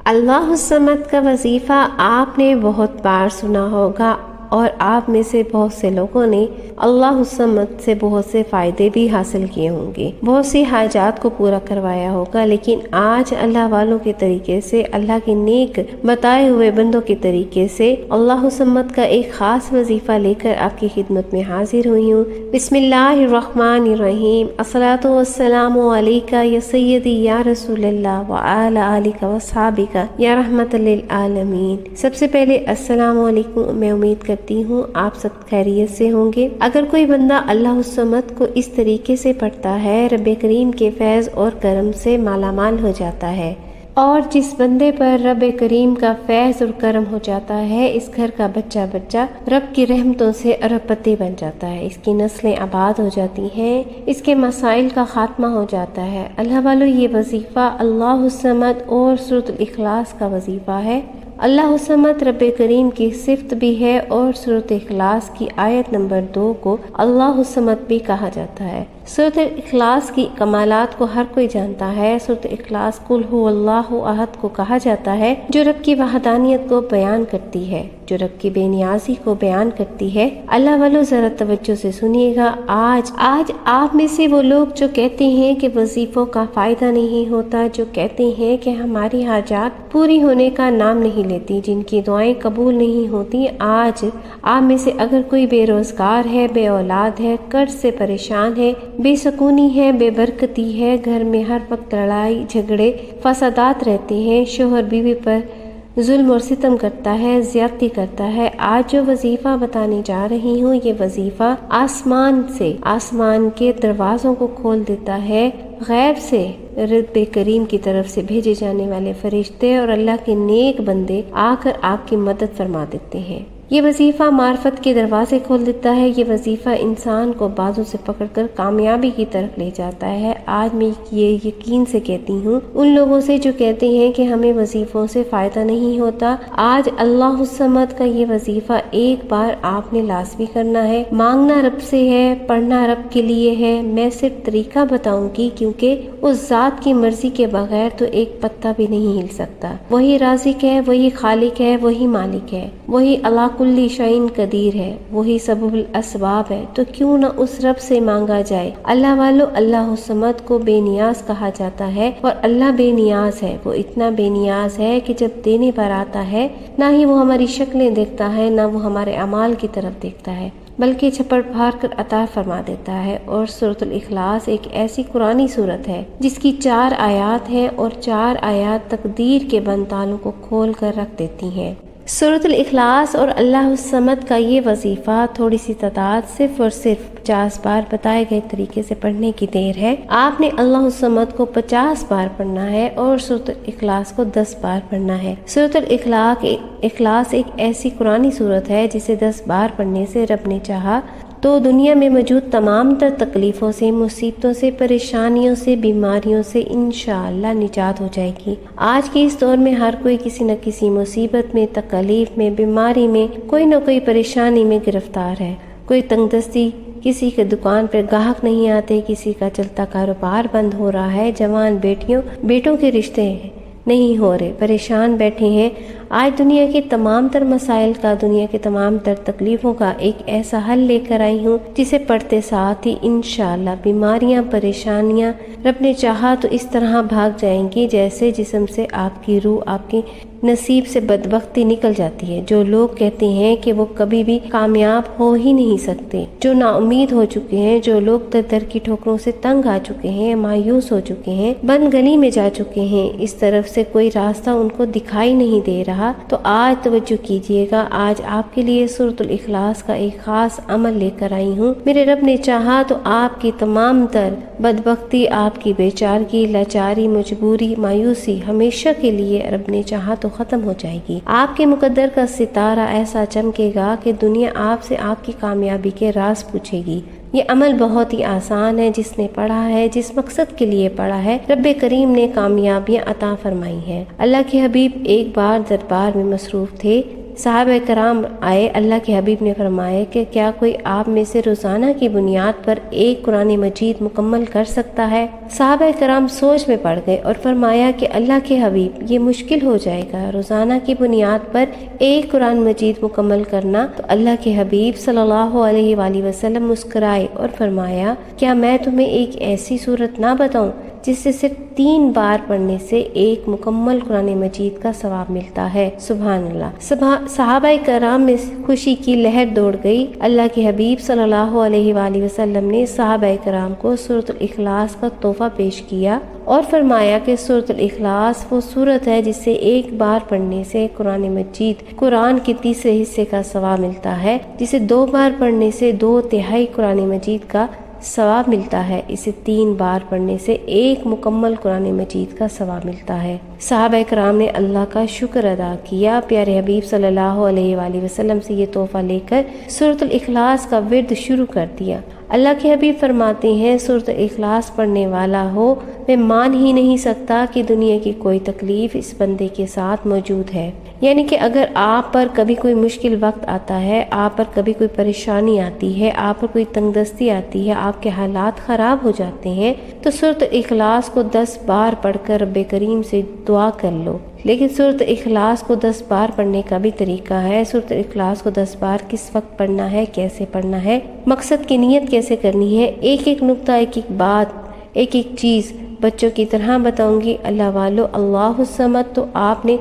اللہ الصمد کا وظیفہ آپ نے بہت بار سنا ہوگا اور آپ میں سے بہت سے لوگوں نے اللہ الصمد سے بہت سے فائدے بھی حاصل کیے ہوں گے، بہت سی حاجات کو پورا کروایا ہوگا، لیکن آج اللہ والوں کے طریقے سے، اللہ کے نیک بتائے ہوئے بندوں کے طریقے سے اللہ الصمد کا ایک خاص وظیفہ لے کر آپ کی خدمت میں حاضر ہوئی ہوں۔ بسم اللہ الرحمن الرحیم، الصلاۃ والسلام علیک یا سیدی یا رسول اللہ وعلی آلک واصحابک یا رحمت للعالمین۔ سب سے پہلے السلام علیکم، میں امید کرتی ہوں آپ سب خیریت سے ہوں گے۔ اگر کوئی بندہ اللہ الصمد کو اس طریقے سے پڑھتا ہے، رب کریم کے فیض اور کرم سے مالا مال ہو جاتا ہے، اور جس بندے پر رب کریم کا فیض اور کرم ہو جاتا ہے، اس گھر کا بچہ رب کی رحمتوں سے ارب پتی بن جاتا ہے، اس کی نسلیں آباد ہو جاتی ہیں، اس کے مسائل کا خاتمہ ہو جاتا ہے۔ اللہ والو، یہ وظیفہ اللہ الصمد اور سورۃ الاخلاص کا وظیفہ ہے۔ اللہ الصمد رب کریم کی صفت بھی ہے، اور سورۃ اخلاص کی آیت نمبر 2 کو اللہ الصمد بھی کہا جاتا ہے۔ سورۃ اخلاص کی کمالات کو ہر کوئی جانتا ہے۔ سورۃ اخلاص قل هو اللہ احد کو کہا جاتا ہے، جو رب کی وحدانیت کو بیان کرتی ہے، جو رب کی بے نیازی کو بیان کرتی ہے۔ اللہ والو، ذرا توجہ سے سنیے گا۔ آج آپ میں سے وہ لوگ جو کہتے ہیں کہ وظیفوں کا فائدہ نہیں ہوتا، جو کہتے ہیں کہ ہماری حاجات پوری ہونے کا نام نہیں لیتی، جن کی دعائیں قبول نہیں ہوتی، آج آپ میں سے اگر کوئی بے روزگار ہے، بے اولاد ہے، قرض سے پریشان ہے، بے سکونی ہے، بے برکتی ہے، گھر میں ہر وقت لڑائی جھگڑے فسادات رہتے ہیں، شوہر بیوی پر ظلم اور ستم کرتا ہے، زیادتی کرتا ہے، آج جو وظیفہ بتانے جا رہی ہوں، یہ وظیفہ آسمان کے دروازوں کو کھول دیتا ہے، غیب سے رب کریم کی طرف سے بھیجے جانے والے فرشتے اور اللہ کے نیک بندے آ کر آپ کی مدد فرما دیتے ہیں۔ یہ وظیفہ معرفت کے دروازے کھول دیتا ہے، یہ وظیفہ انسان کو بازو سے پکڑ کر کامیابی کی طرف لے جاتا ہے۔ آج میں یہ یقین سے کہتی ہوں ان لوگوں سے جو کہتے ہیں کہ ہمیں وظیفوں سے فائدہ نہیں ہوتا، آج اللہ الصمد کا یہ وظیفہ ایک بار آپ نے لازمی کرنا ہے۔ مانگنا رب سے ہے، پڑھنا رب کے لیے ہے۔ میں صرف طریقہ بتاؤں گی، کیونکہ اس ذات کی مرضی کے بغیر تو ایک پتا بھی نہیں ہل سکتا۔ وہی رازق ہے، وہی خالق ہے، وہی مالک ہے، وہی اللہ کل شیء قدیر ہے، وہی سبب الاسباب ہے، تو کیوں نہ اس رب سے مانگا جائے۔ اللہ والو، اللہ الصمد کو بے نیاز کہا جاتا ہے، اور اللہ بے نیاز ہے۔ وہ اتنا بے نیاز ہے کہ جب دینے پر آتا ہے، نہ ہی وہ ہماری شکلیں دیکھتا ہے، نہ وہ ہمارے اعمال کی طرف دیکھتا ہے، بلکہ چھپڑ پھاڑ کر عطا فرما دیتا ہے۔ اور سورۃ الاخلاص ایک ایسی قرآنی سورت ہے جس کی 4 آیات ہیں، اور 4 آیات تقدیر کے بند تالوں کو کھول کر رکھ دیتی ہیں۔ سورۃ الاخلاص اور اللہ الصمد کا یہ وظیفہ تھوڑی سی تعداد، صرف اور صرف 50 بار بتائے گئے طریقے سے پڑھنے کی دیر ہے۔ آپ نے اللہ الصمد کو 50 بار پڑھنا ہے اور سورۃ الاخلاص کو 10 بار پڑھنا ہے۔ سورۃ الاخلاص ایک ایسی قرآنی سورت ہے جسے 10 بار پڑھنے سے رب نے چاہا تو دنیا میں موجود تمام تر تکلیفوں سے، مصیبتوں سے، پریشانیوں سے، بیماریوں سے انشاءاللہ نجات ہو جائے گی۔ آج کے اس دور میں ہر کوئی کسی نہ کسی مصیبت میں، تکلیف میں، بیماری میں، کوئی نہ کوئی پریشانی میں گرفتار ہے۔ کوئی تنگ دستی، کسی کے دکان پر گاہک نہیں آتے، کسی کا چلتا کاروبار بند ہو رہا ہے، جوان بیٹوں کے رشتے نہیں ہو رہے، پریشان بیٹھے ہیں۔ آج دنیا کے تمام تر مسائل کا، دنیا کے تمام تر تکلیفوں کا ایک ایسا حل لے کر آئی ہوں جسے پڑھتے ساتھ ہی انشاءاللہ بیماریاں، پریشانیاں رب نے چاہا تو اس طرح بھاگ جائیں گی جیسے جسم سے آپ کی روح، آپ کی نصیب سے بدبختی نکل جاتی ہے۔ جو لوگ کہتے ہیں کہ وہ کبھی بھی کامیاب ہو ہی نہیں سکتے، جو نا امید ہو چکے ہیں، جو لوگ در کی ٹھوکروں سے تنگ آ چکے ہیں، مایوس ہو چکے ہیں، بند گلی میں جا چکے ہیں، اس طرف سے کوئی راستہ ان کو دکھائی نہیں دے رہا، تو آج توجہ کیجیے گا۔ آج آپ کے لیے سورۃ الاخلاص کا ایک خاص عمل لے کر آئی ہوں۔ میرے رب نے چاہا تو آپ کی تمام تر بدبختی، آپ کی بیچارگی، لاچاری، مجبوری، مایوسی ہمیشہ کے لیے رب نے چاہا تو ختم ہو جائے گی۔ آپ کے مقدر کا ستارہ ایسا چمکے گا کہ دنیا آپ سے آپ کی کامیابی کے راز پوچھے گی۔ یہ عمل بہت ہی آسان ہے، جس نے پڑھا ہے، جس مقصد کے لیے پڑھا ہے، رب کریم نے کامیابیاں عطا فرمائی ہیں۔ اللہ کے حبیب ایک بار دربار میں مصروف تھے، صحابہ کرام آئے، اللہ کے حبیب نے فرمایا کہ کیا کوئی آپ میں سے روزانہ کی بنیاد پر ایک قرآن مجید مکمل کر سکتا ہے؟ صحابہ کرام سوچ میں پڑ گئے اور فرمایا کہ اللہ کے حبیب یہ مشکل ہو جائے گا، روزانہ کی بنیاد پر ایک قرآن مجید مکمل کرنا۔ تو اللہ کے حبیب صلی اللہ علیہ وآلہ وسلم مسکرائے اور فرمایا کیا میں تمہیں ایک ایسی صورت نہ بتاؤں جس سے صرف 3 بار پڑھنے سے ایک مکمل قرآن مجید کا ثواب ملتا ہے؟ سبحان اللہ۔ صحابہ کرام میں خوشی کی لہر دوڑ گئی۔ اللہ کے حبیب صلی اللہ علیہ وآلہ وسلم نے صحابہ کرام کو سورۃ الاخلاص کا تحفہ پیش کیا اور فرمایا کہ سورۃ الاخلاص وہ سورت ہے جس سے ایک بار پڑھنے سے قرآن مجید قرآن کے تیسرے حصے کا ثواب ملتا ہے، جسے 2 بار پڑھنے سے 2/3 قرآن مجید کا ثواب ملتا ہے، اسے 3 بار پڑھنے سے ایک مکمل قرآن مجید کا ثواب ملتا ہے۔ صحابہ کرام نے اللہ کا شکر ادا کیا، پیارے حبیب صلی اللہ علیہ وآلہ وسلم سے یہ تحفہ لے کر سورۃ الاخلاص کا ورد شروع کر دیا۔ اللہ کے حبیب فرماتے ہیں سورۃ الاخلاص پڑھنے والا ہو میں مان ہی نہیں سکتا کہ دنیا کی کوئی تکلیف اس بندے کے ساتھ موجود ہے، یعنی کہ اگر آپ پر کبھی کوئی مشکل وقت آتا ہے، آپ پر کبھی کوئی پریشانی آتی ہے، آپ پر کوئی تنگ دستی آتی ہے، آپ کے حالات خراب ہو جاتے ہیں، تو سورۃ الاخلاص کو 10 بار پڑھ کر رب کریم سے دعا کر لو۔ لیکن سورۃ الاخلاص کو 10 بار پڑھنے کا بھی طریقہ ہے۔ سورۃ الاخلاص کو 10 بار کس وقت پڑھنا ہے، کیسے پڑھنا ہے، مقصد کی نیت کیسے کرنی ہے، ایک نقطہ، ایک بات، ایک چیز بچوں کی طرح بتاؤں گی۔ اللہ والو، اللہ الصمد تو آپ نے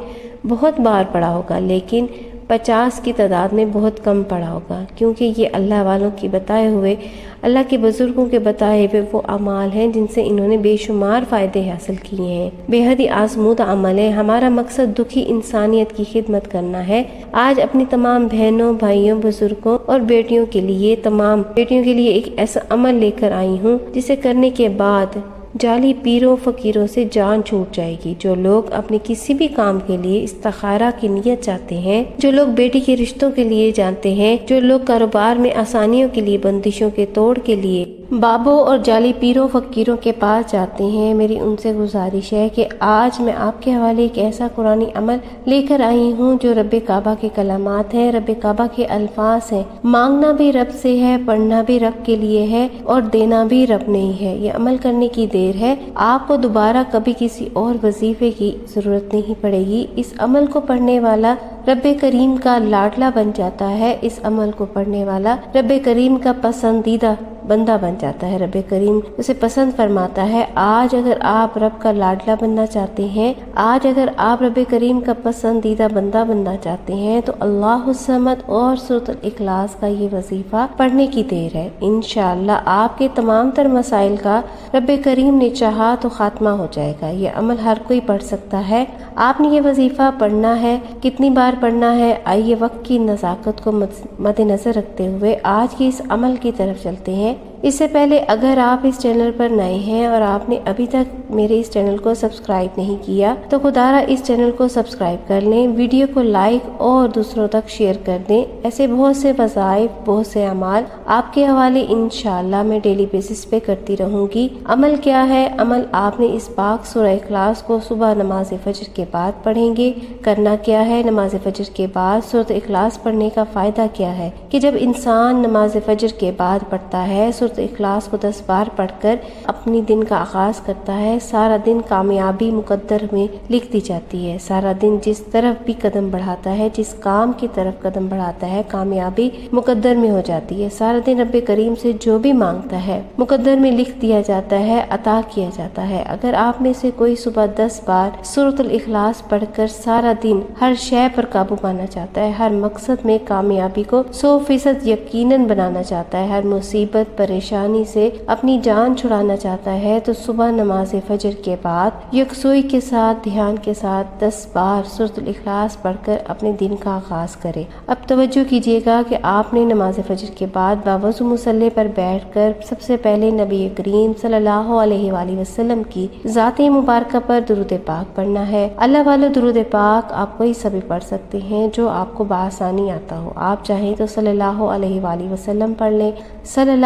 بہت بار پڑھا ہوگا، لیکن 50 کی تعداد میں بہت کم پڑھا ہوگا، کیونکہ یہ اللہ والوں کی بتائے ہوئے، اللہ کے بزرگوں کے بتائے ہوئے وہ اعمال ہیں جن سے انہوں نے بے شمار فائدے حاصل کیے ہیں۔ بے حد ہی آزمودہ عمل ہے۔ ہمارا مقصد دکھی انسانیت کی خدمت کرنا ہے۔ آج اپنی تمام بہنوں، بھائیوں، بزرگوں اور بیٹیوں کے لیے ایک ایسا عمل لے کر آئی ہوں جسے کرنے کے بعد جعلی پیروں فقیروں سے جان چھوٹ جائے گی۔ جو لوگ اپنے کسی بھی کام کے لیے استخارہ کی نیت چاہتے ہیں، جو لوگ بیٹی کے رشتوں کے لیے جانتے ہیں، جو لوگ کاروبار میں آسانیوں کے لیے، بندشوں کے توڑ کے لیے بابوں اور جعلی پیروں فقیروں کے پاس جاتے ہیں، میری ان سے گزارش ہے کہ آج میں آپ کے حوالے ایک ایسا قرآنی عمل لے کر آئی ہوں جو رب کعبہ کے کلمات ہیں، رب کعبہ کے الفاظ ہیں۔ مانگنا بھی رب سے ہے، پڑھنا بھی رب کے لیے ہے اور دینا بھی رب نہیں ہے۔ یہ عمل کرنے کی دیر ہے، آپ کو دوبارہ کبھی کسی اور وظیفے کی ضرورت نہیں پڑے گی۔ اس عمل کو پڑھنے والا رب کریم کا لاڈلا بن جاتا ہے، اس عمل کو پڑھنے والا رب کریم کا پسندیدہ بندہ بن جاتا ہے، رب کریم اسے پسند فرماتا ہے۔ آج اگر آپ رب کا لاڈلا بننا چاہتے ہیں، آج اگر آپ رب کریم کا پسندیدہ بندہ بننا چاہتے ہیں، تو اللہ الصمد اور سورۃ الاخلاص کا یہ وظیفہ پڑھنے کی دیر ہے۔ انشاءاللہ آپ کے تمام تر مسائل کا رب کریم نے چاہا تو خاتمہ ہو جائے گا۔ یہ عمل ہر کوئی پڑھ سکتا ہے۔ آپ نے یہ وظیفہ پڑھنا ہے۔ کتنی بار پڑھنا ہے؟ آئیے وقت کی نزاکت کو مد نظر رکھتے ہوئے آج کے اس عمل کی طرف چلتے ہیں۔ اس سے پہلے اگر آپ اس چینل پر نئے ہیں اور آپ نے ابھی تک میرے اس چینل کو سبسکرائب نہیں کیا تو خدارا اس چینل کو سبسکرائب کر لیں، ویڈیو کو لائک اور دوسروں تک شیئر کر دیں۔ ایسے بہت سے وظائف، بہت سے اعمال آپ کے حوالے انشاءاللہ میں ڈیلی بیسس پہ کرتی رہوں گی۔ عمل کیا ہے؟ عمل آپ نے اس پاک سورہ اخلاص کو صبح نماز فجر کے بعد پڑھیں گے۔ کرنا کیا ہے؟ نماز فجر کے بعد سورۃ اخلاص پڑھنے کا فائدہ کیا ہے کہ جب انسان نماز فجر کے بعد پڑھتا ہے سورۃ اخلاص کو 10 بار پڑھ کر اپنی دن کا آغاز کرتا ہے، سارا دن کامیابی مقدر میں لکھ دی جاتی ہے۔ سارا دن جس طرف بھی قدم بڑھاتا ہے، جس کام کی طرف قدم بڑھاتا ہے، کامیابی مقدر میں ہو جاتی ہے۔ سارا دن رب کریم سے جو بھی مانگتا ہے مقدر میں لکھ دیا جاتا ہے، عطا کیا جاتا ہے۔ اگر آپ میں سے کوئی صبح 10 بار سورۃ الاخلاص پڑھ کر سارا دن ہر شے پر قابو پانا چاہتا ہے، ہر مقصد میں کامیابی کو 100% یقیناً بنانا چاہتا ہے، ہر مصیبت پریشانی سے اپنی جان چھڑانا چاہتا ہے، تو صبح نماز فجر کے بعد یکسوئی کے ساتھ، دھیان کے ساتھ 10 بار سورۃ الاخلاص پڑھ کر اپنے دن کا آغاز کرے۔ اب توجہ کیجیے گا کہ آپ نے نماز فجر کے بعد باوضو مصلی پر بیٹھ کر سب سے پہلے نبی کریم صلی اللہ علیہ وآلہ وسلم کی ذات مبارکہ پر درود پاک پڑھنا ہے۔ اللہ والو، درود پاک آپ کوئی سا بھی پڑھ سکتے ہیں جو آپ کو بآسانی آتا ہو۔ آپ چاہیں تو صلی اللہ علیہ وآلہ وسلم پڑھ لیں، صلی اللہ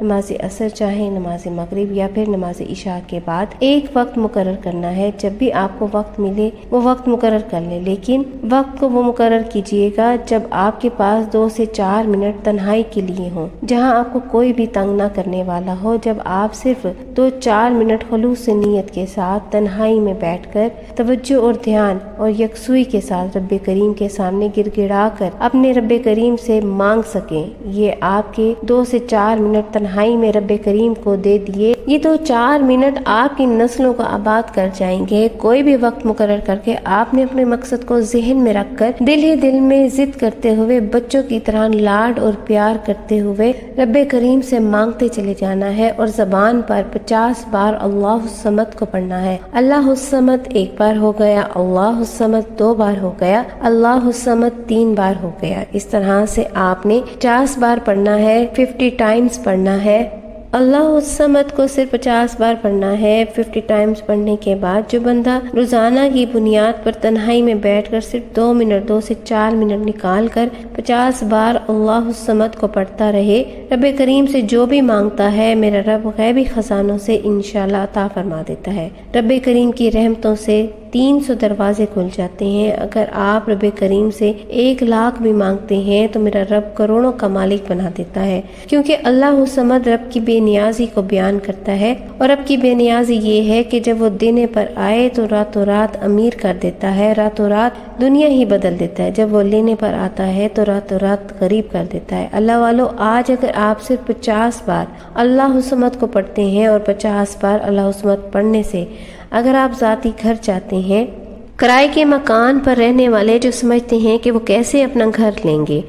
نماز عصر چاہے نماز مغرب یا پھر نماز عشاء کے بعد ایک وقت مقرر کرنا ہے۔ جب بھی آپ کو وقت ملے وہ وقت مقرر کر لیں، لیکن وقت کو وہ مقرر کیجیے گا جب آپ کے پاس 2 سے 4 منٹ تنہائی کے لیے ہوں، جہاں آپ کو کوئی بھی تنگ نہ کرنے والا ہو، جب آپ صرف 2-4 منٹ خلوص سے نیت کے ساتھ تنہائی میں بیٹھ کر توجہ اور دھیان اور یکسوئی کے ساتھ رب کریم کے سامنے گر گڑا کر اپنے رب کریم سے مانگ سکیں۔ یہ آپ کے 2 سے 4 منٹ تنہائی میں رب کریم کو دے دیے، یہ 2-4 منٹ آپ کی نسلوں کو آباد کر جائیں گے۔ کوئی بھی وقت مقرر کر کے آپ نے اپنے مقصد کو ذہن میں رکھ کر دل ہی دل میں ضد کرتے ہوئے بچوں کی طرح لاڈ اور پیار کرتے ہوئے رب کریم سے مانگتے چلے جانا ہے، اور زبان پر 50 بار اللہ الصمد کو پڑھنا ہے۔ اللہ الصمد 1 بار ہو گیا، اللہ الصمد 2 بار ہو گیا، اللہ الصمد 3 بار ہو گیا۔ اس طرح سے آپ نے 50 بار پڑھنا ہے، 50 ٹائمز پڑھنا ہے۔ اللہ الصمد کو صرف 50 بار پڑھنا ہے۔ 50 ٹائمز پڑھنے کے بعد جو بندہ روزانہ کی بنیاد پر تنہائی میں بیٹھ کر صرف 2 منٹ 2 سے 4 منٹ نکال کر 50 بار اللہ الصمد کو پڑھتا رہے، رب کریم سے جو بھی مانگتا ہے میرا رب غیبی خزانوں سے انشاءاللہ عطا فرما دیتا ہے۔ رب کریم کی رحمتوں سے 300 دروازے کھل جاتے ہیں۔ اگر آپ رب کریم سے 1 لاکھ بھی مانگتے ہیں تو میرا رب کروڑوں کا مالک بنا دیتا ہے، کیونکہ اللہ الصمد رب کی بے نیازی کو بیان کرتا ہے، اور رب کی بے نیازی یہ ہے کہ جب وہ دینے پر آئے تو راتوں رات امیر کر دیتا ہے، راتوں رات دنیا ہی بدل دیتا ہے، جب وہ لینے پر آتا ہے تو راتوں رات غریب کر دیتا ہے۔ اللہ والو، آج اگر آپ صرف 50 بار اللہ الصمد کو پڑھتے ہیں، اور 50 بار اللہ الصمد پڑھنے سے اگر آپ ذاتی گھر چاہتے ہیں، کرائے کے مکان پر رہنے والے جو سمجھتے ہیں کہ وہ کیسے اپنا گھر لیں گے،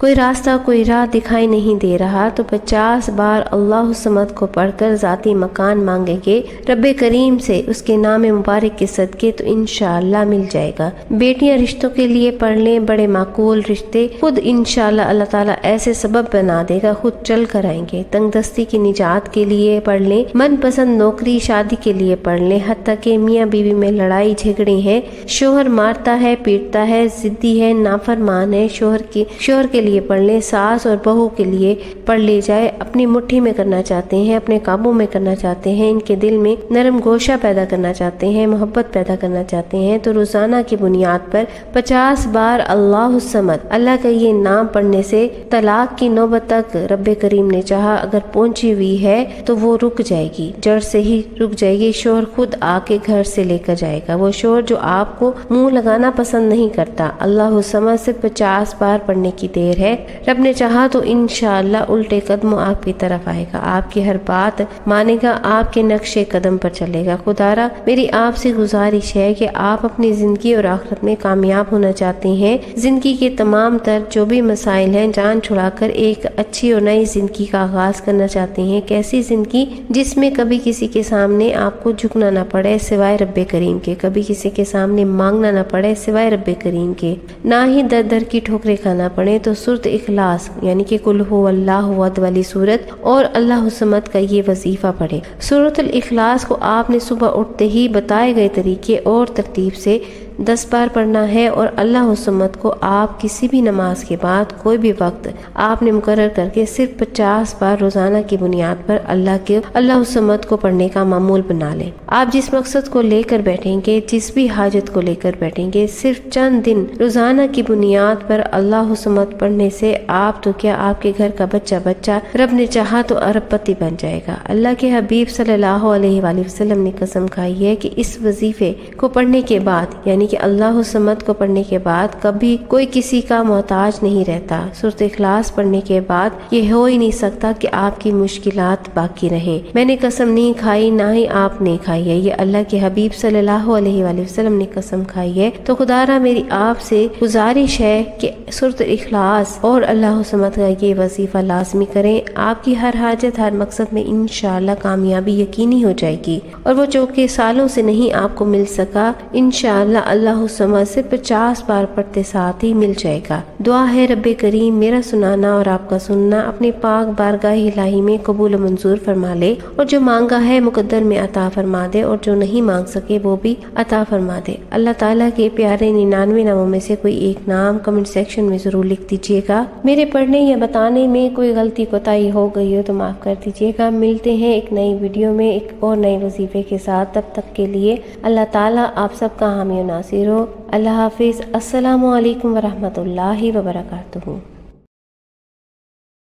کوئی راستہ کوئی راہ دکھائی نہیں دے رہا، تو 50 بار اللہ الصمد کو پڑھ کر ذاتی مکان مانگیں گے رب کریم سے اس کے نام مبارک کے صدقے، تو انشاءاللہ مل جائے گا۔ بیٹیاں رشتوں کے لیے پڑھ لیں، بڑے معقول رشتے خود انشاءاللہ اللہ تعالیٰ ایسے سبب بنا دے گا، خود چل کر آئیں گے۔ تنگ دستی کی نجات کے لیے پڑھ لیں، من پسند نوکری شادی کے لیے پڑھ لیں، حتیٰ کہ میاں بیوی میں لڑائی جھگڑے ہیں، شوہر مارتا ہے پیٹتا ہے، ضدی ہے نافرمان ہے، شوہر کے لیے پڑھ لیں، ساس اور بہو کے لیے پڑھ لے جائے، اپنی مٹھی میں کرنا چاہتے ہیں، اپنے قابو میں کرنا چاہتے ہیں، ان کے دل میں نرم گوشہ پیدا کرنا چاہتے ہیں، محبت پیدا کرنا چاہتے ہیں، تو روزانہ کی بنیاد پر 50 بار اللہ الصمد، اللہ کا یہ نام پڑھنے سے طلاق کی نوبت تک رب کریم نے چاہا اگر پہنچی ہوئی ہے تو وہ رک جائے گی، جڑ سے ہی رک جائے گی۔ شوہر خود آ کے گھر سے لے کر جائے گا، وہ شوہر جو آپ کو منہ لگانا پسند نہیں کرتا۔ اللہ الصمد سے 50 بار پڑھنے کی دیر ہے، رب نے چاہا تو انشاءاللہ الٹے قدموں آپ کی طرف آئے گا، آپ کی ہر بات مانے گا، آپ کے نقش قدم پر چلے گا۔ خدارا میری آپ سے گزارش ہے کہ آپ اپنی زندگی اور آخرت میں کامیاب ہونا چاہتے ہیں، زندگی کے تمام تر جو بھی مسائل ہیں جان چھڑا کر ایک اچھی اور نئی زندگی کا آغاز کرنا چاہتے ہیں، کیسی زندگی جس میں کبھی کسی کے سامنے آپ کو جھکنا نہ پڑے سوائے رب کریم کے، کبھی کسی کے سامنے مانگنا نہ پڑے سوائے رب کریم کے، نہ ہی در در کی ٹھوکریں کھانا پڑے، تو سورۃ اخلاص یعنی کہ قل هو اللہ احد والی سورت اور اللہ الصمد کا یہ وظیفہ پڑھے۔ سورۃ الاخلاص کو آپ نے صبح اٹھتے ہی بتائے گئے طریقے اور ترتیب سے 10 بار پڑھنا ہے، اور اللہ الصمد کو آپ کسی بھی نماز کے بعد کوئی بھی وقت آپ نے مقرر کر کے صرف 50 بار روزانہ کی بنیاد پر اللہ الصمد کو پڑھنے کا معمول بنا لیں۔ آپ جس مقصد کو لے کر بیٹھیں گے، جس بھی حاجت کو لے کر بیٹھیں گے، صرف چند دن روزانہ کی بنیاد پر اللہ الصمد پڑھنے سے آپ تو کیا آپ کے گھر کا بچہ رب نے چاہا تو ارب پتی بن جائے گا۔ اللہ کے حبیب صلی اللہ علیہ وآلہ وسلم نے قسم کھائی ہے کہ اس وظیفے کو پڑھنے کے بعد یعنی کہ اللہ الصمد کو پڑھنے کے بعد کبھی کوئی کسی کا محتاج نہیں رہتا۔ سورۃ اخلاص پڑھنے کے بعد یہ ہو ہی نہیں سکتا کہ آپ کی مشکلات باقی رہیں۔ میں نے قسم نہیں کھائی، نہ ہی آپ نے کھائی ہے، یہ اللہ کے حبیب صلی اللہ علیہ وآلہ وسلم نے قسم کھائی ہے۔ تو خدارا میری آپ سے گزارش ہے کہ سورۃ اخلاص اور اللہ الصمد کا یہ وظیفہ لازمی کریں، آپ کی ہر حاجت ہر مقصد میں انشاءاللہ کامیابی یقینی ہو جائے گی، اور وہ جو کہ سالوں سے نہیں آپ کو مل سکا انشاءاللہ اللہ الصمد سے 50 بار پڑھتے ساتھ ہی مل جائے گا۔ دعا ہے رب کریم میرا سنانا اور آپ کا سننا اپنے پاک بارگاہ الہی میں قبول و منظور فرما لے، اور جو مانگا ہے مقدر میں عطا فرما دے، اور جو نہیں مانگ سکے وہ بھی عطا فرما دے۔ اللہ تعالیٰ کے پیارے 99 ناموں میں سے کوئی ایک نام کمنٹ سیکشن میں ضرور لکھ دیجیے گا۔ میرے پڑھنے یا بتانے میں کوئی غلطی کوتاہی ہو گئی ہو تو معاف کر دیجیے گا۔ ملتے ہیں ایک نئی ویڈیو میں ایک اور نئے وظیفے کے ساتھ، تب تک کے لیے اللہ تعالیٰ آپ سب کا حامی و ناصر ہو۔ اللہ حافظ۔ السلام علیکم ورحمۃ اللہ وبرکاتہ۔